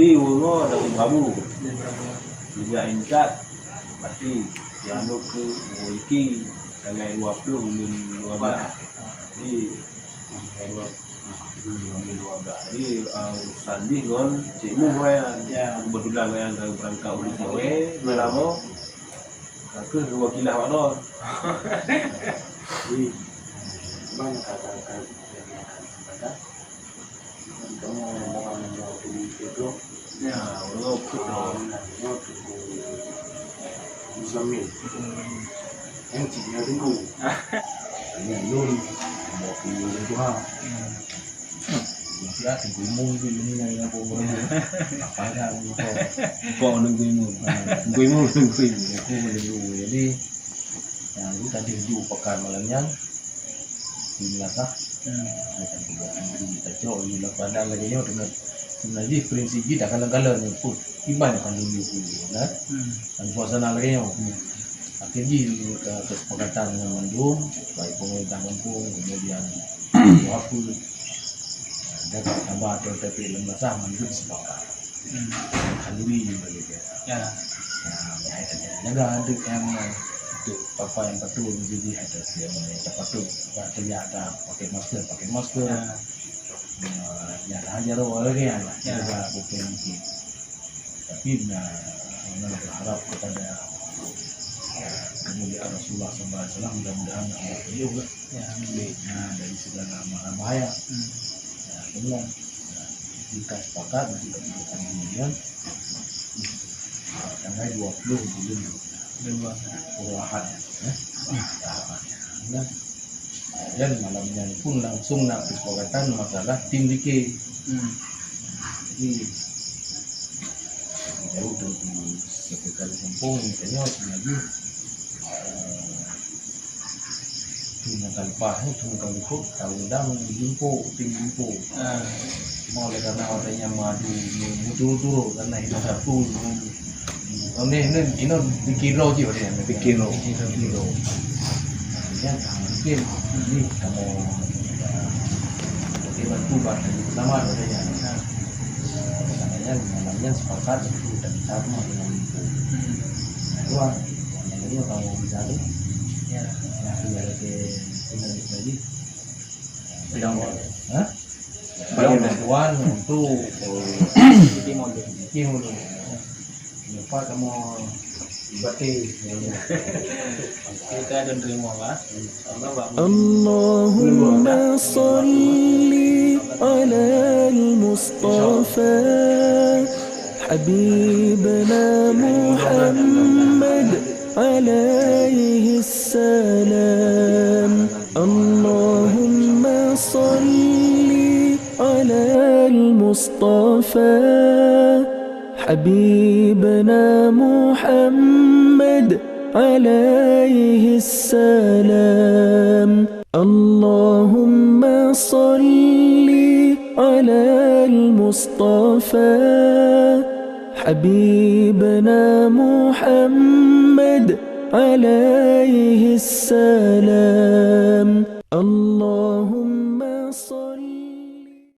jadi uno dari Prabu juga incat mati yang ke iki kali 20 min 12 jadi jadi sandi gon cikmu yang kebetulan yang berangkat ulit gawe lama ke dua kilah waktu Jadi banyak kata-kata pada kamu bakal menjawab itu ya ulo Muslimin yang ciknya dulu hanya yun mau pilih Tuhan ya tunggu mungkin ini yang aku apa ya kok nungguimu aku menunggu jadi yang itu tadi di pekan malamnya di Melaka akan kita coba di pada lagi nyo dengan sebenarnya prinsip kita kalau nih pun gimana kan dulu nah dan suasana lagi nyo akhirnya ke kesepakatan dengan mendung baik pemerintah kampung kemudian waktu dan tambah atau tapi lembaga mendung sepakat kan dulu begitu ya jaga adik yang itu papa yang betul jadi ada yang betul ternyata pakai masker ya hanya lagi ya juga bukan tapi berharap kepada kemudian Rasulullah SAW mudah-mudahan Allah beliau dari segala bahaya kemudian jika sepakat kemudian tanggal 20 bulan Purwahan dan malamnya pun langsung nak kesepakatan masalah tim dike jadi jauh dari sekali kampung misalnya lagi cuma kali pahit cuma kali kok kalau udah menjumpo tim jumpo mau oleh karena orangnya madu mutu karena itu satu ini dikiro sih orangnya dikiro artinya mungkin ini kamu oke bantu pertama orangnya namanya sepakat dan sama dengan itu kedua yang ini kamu bisa tuh ya ke tinggal lagi sedang bantuan untuk timur lupa kamu berarti kita ada terima lah Allahumma salli ala al-Mustafa Habibna Muhammad alaihi salam Allahumma salli ala al-Mustafa Habibna Muhammad alaihi salam Allahumma salli ala al-Mustafa Habibna Muhammad alaihi salam Allahumma